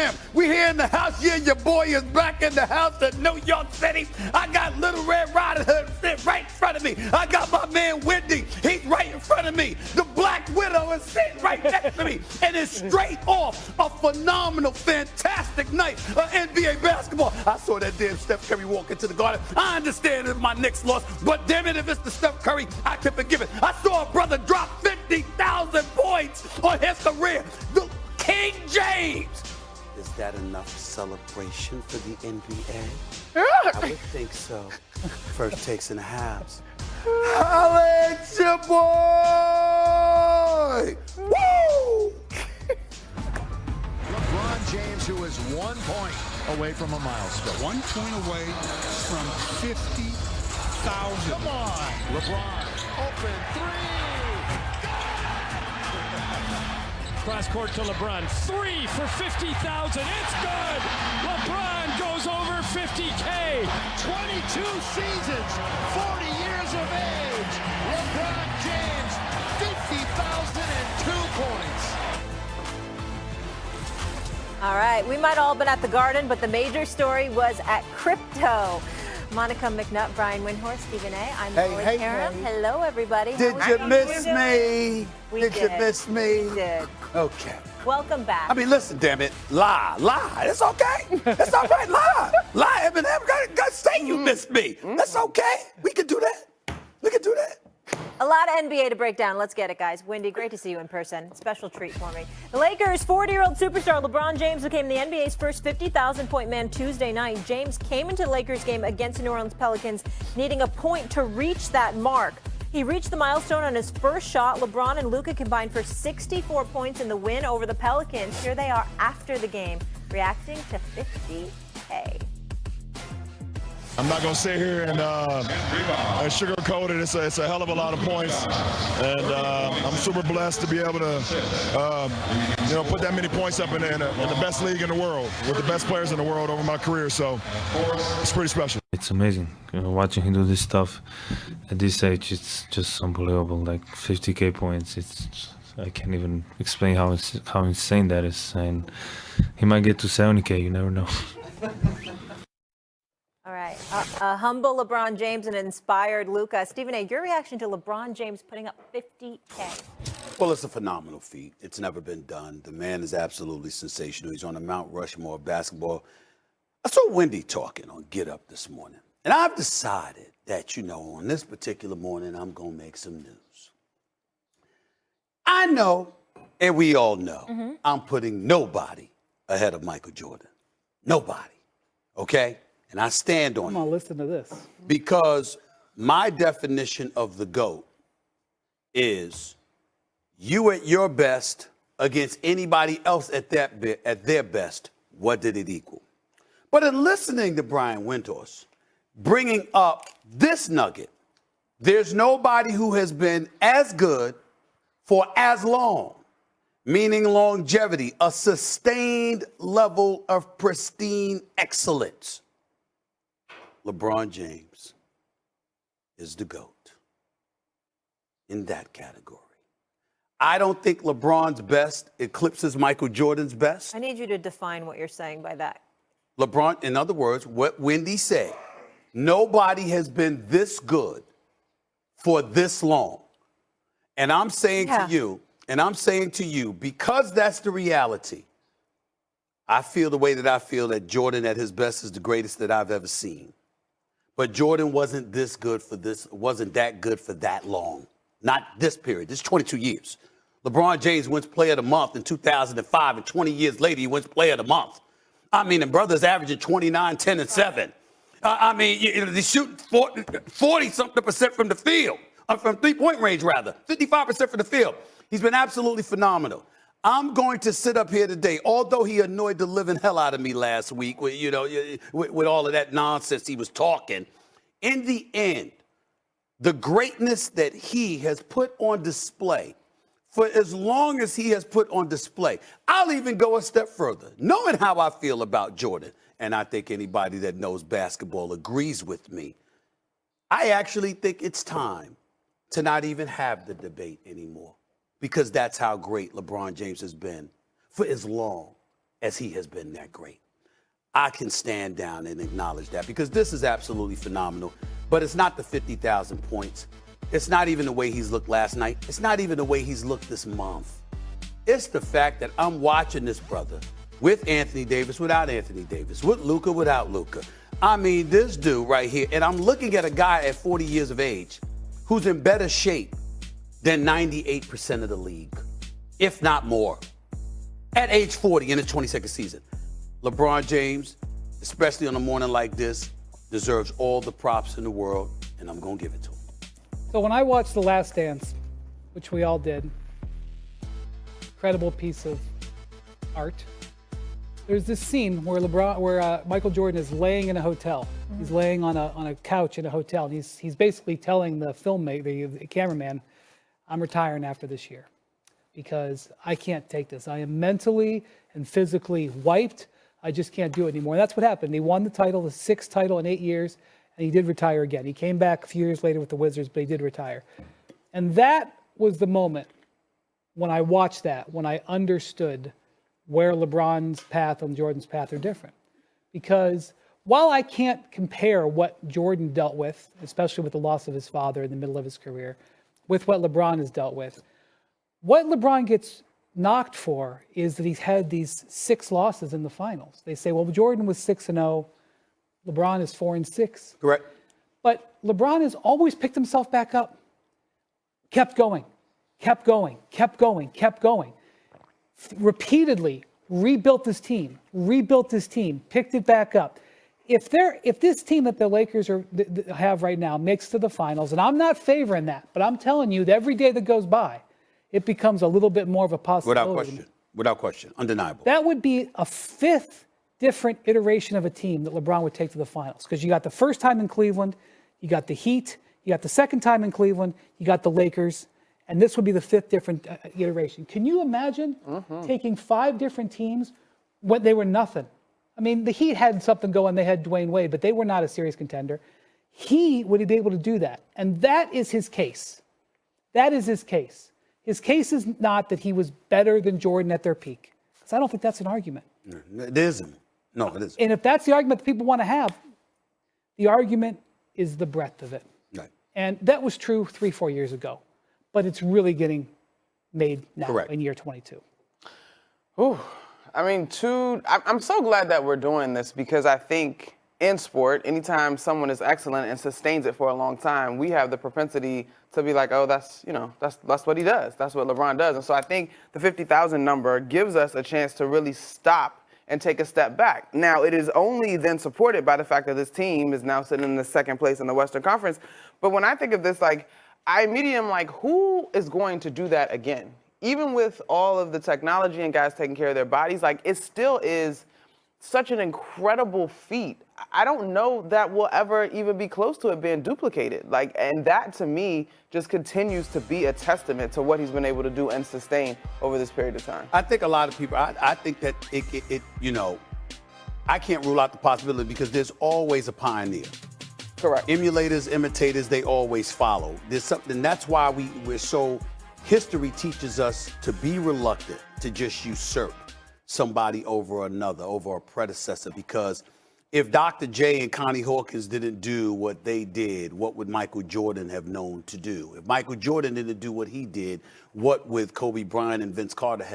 Querim. We here in the house. Yeah, your boy is back in the house in New York City. I got Little Red Riding Hood sitting right in front of me. I got my man Wendy. He's right in front of me. The Black Widow is sitting right next to me. And it's straight off a phenomenal, fantastic night of NBA basketball. I saw that damn Steph Curry walk into the Garden. I understand if my Knicks lost, but damn it, if it's the Steph Curry, I can forgive it. I saw a brother drop 50,000 points on his career. The King James. Is that enough celebration for the NBA? I would think so. First takes and a halves. Holla at your boy! Woo! LeBron James, who is 1 point away from a milestone. 1 point away from 50,000. Come on, LeBron, open three. Cross court to LeBron. 3 for 50,000. It's good. LeBron goes over 50K. 22 seasons, 40 years of age. LeBron James, 50,002 points. All right, we might all have been at the Garden, but the major story was at crypto. Monica McNutt, Brian Windhorst, Stephen A. I'm Lori Querim. Hello, everybody. Did you miss me? Did you miss me? We did. Okay. Welcome back. I mean, listen, damn it. Lie. It's okay. It's all right. Lie. Eminem. God say you missed me. That's okay. We can do that. A lot of NBA to break down. Let's get it, guys. Wendy, great to see you in person. Special treat for me. The Lakers' 40-year-old superstar LeBron James became the NBA's first 50,000-point man Tuesday night. James came into the Lakers game against the New Orleans Pelicans, needing a point to reach that mark. He reached the milestone on his first shot. LeBron and Luka combined for 64 points in the win over the Pelicans. Here they are after the game, reacting to 50K. I'm not going to sit here and sugarcoat it. It's a hell of a lot of points. And I'm super blessed to be able to, put that many points up in the best league in the world with the best players in the world over my career. So it's pretty special. It's amazing. Watching him do this stuff at this age, it's just unbelievable. Like 50K points. I can't even explain how insane that is. And he might get to 70K. You never know. All right. A humble LeBron James and an inspired Luka. Stephen A., your reaction to LeBron James putting up 50K? Well, it's a phenomenal feat. It's never been done. The man is absolutely sensational. He's on the Mount Rushmore of basketball. I saw Wendy talking on Get Up this morning, and I've decided that, on this particular morning, I'm going to make some news. I know, and we all know, I'm putting nobody ahead of Michael Jordan. Nobody. Okay? And I stand on it. Come on, listen to this. Because my definition of the GOAT is you at your best against anybody else at their best. What did it equal? But in listening to Brian Windhorst bringing up this nugget, there's nobody who has been as good for as long, meaning longevity, a sustained level of pristine excellence. LeBron James is the GOAT in that category. I don't think LeBron's best eclipses Michael Jordan's best. I need you to define what you're saying by that. LeBron, in other words, what Wendy said, nobody has been this good for this long. And I'm saying to you, because that's the reality, I feel the way that I feel that Jordan at his best is the greatest that I've ever seen. But Jordan wasn't that good for that long. Not this period. This is 22 years. LeBron James wins Player of the Month in 2005, and 20 years later, he wins Player of the Month. I mean, the brother's averaging 29, 10, and 7. They shoot 40-something% from the field, from three-point range, rather. 55% from the field. He's been absolutely phenomenal. I'm going to sit up here today, although he annoyed the living hell out of me last week with all of that nonsense he was talking. In the end, the greatness that he has put on display for as long as he has put on display, I'll even go a step further, knowing how I feel about Jordan, and I think anybody that knows basketball agrees with me. I actually think it's time to not even have the debate anymore, because that's how great LeBron James has been for as long as he has been that great. I can stand down and acknowledge that because this is absolutely phenomenal. But it's not the 50,000 points. It's not even the way he's looked last night. It's not even the way he's looked this month. It's the fact that I'm watching this brother with Anthony Davis, without Anthony Davis, with Luka, without Luka. I mean, this dude right here, and I'm looking at a guy at 40 years of age who's in better shape than 98% of the league, if not more, at age 40 in his 22nd season. LeBron James, especially on a morning like this, deserves all the props in the world, and I'm going to give it to him. So when I watched The Last Dance, which we all did, incredible piece of art, there's this scene where Michael Jordan is laying in a hotel. Mm-hmm. He's laying on a couch in a hotel, and he's basically telling the the cameraman, I'm retiring after this year because I can't take this. I am mentally and physically wiped. I just can't do it anymore. And that's what happened. He won the title, the 6th title in 8 years, and he did retire again. He came back a few years later with the Wizards, but he did retire. And that was the moment when I watched that, when I understood where LeBron's path and Jordan's path are different. Because while I can't compare what Jordan dealt with, especially with the loss of his father in the middle of his career, with what LeBron has dealt with, what LeBron gets knocked for is that he's had these 6 losses in the finals. They say, well, Jordan was 6-0, LeBron is 4-6. Correct. But LeBron has always picked himself back up, kept going, repeatedly rebuilt this team, picked it back up. If this team that the Lakers have right now makes to the finals, and I'm not favoring that, but I'm telling you that every day that goes by, it becomes a little bit more of a possibility. Without question, undeniable. That would be a 5th different iteration of a team that LeBron would take to the finals. Because you got the first time in Cleveland, you got the Heat, you got the second time in Cleveland, you got the Lakers, and this would be the 5th different iteration. Can you imagine taking 5 different teams when they were nothing? I mean, the Heat had something going. They had Dwayne Wade, but they were not a serious contender. He would be able to do that. And that is his case. That is his case. His case is not that he was better than Jordan at their peak. Because I don't think that's an argument. It isn't. No, it isn't. And if that's the argument that people want to have, the argument is the breadth of it. Right. And that was true 3-4 years ago. But it's really getting made now. Correct. In year 22. Ooh. I mean, I'm so glad that we're doing this because I think in sport, anytime someone is excellent and sustains it for a long time, we have the propensity to be like, oh, that's what he does. That's what LeBron does. And so I think the 50,000 number gives us a chance to really stop and take a step back. Now, it is only then supported by the fact that this team is now sitting in the 2nd place in the Western Conference. But when I think of this, like, I immediately am like, who is going to do that again? Even with all of the technology and guys taking care of their bodies, like, it still is such an incredible feat. I don't know that we'll ever even be close to it being duplicated. Like, and that to me just continues to be a testament to what he's been able to do and sustain over this period of time. I think a lot of people, I think that it I can't rule out the possibility because there's always a pioneer. Correct. Emulators, imitators, they always follow. There's something, that's why history teaches us to be reluctant to just usurp somebody over another, over a predecessor, because if Dr. J and Connie Hawkins didn't do what they did, what would Michael Jordan have known to do? If Michael Jordan didn't do what he did, what would Kobe Bryant and Vince Carter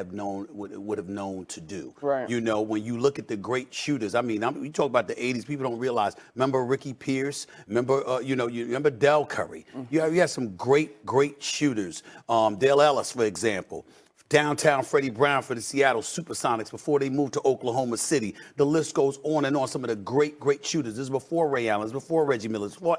would have known to do? Right. You know, when you look at the great shooters, I mean, we talk about the 80s, people don't realize, remember Ricky Pierce? Remember, you remember Del Curry? Mm-hmm. You had some great shooters. Dale Ellis, for example. Downtown Freddie Brown for the Seattle Supersonics before they moved to Oklahoma City. The list goes on and on. Some of the great shooters. This is before Ray Allen. This is before Reggie Miller. This is before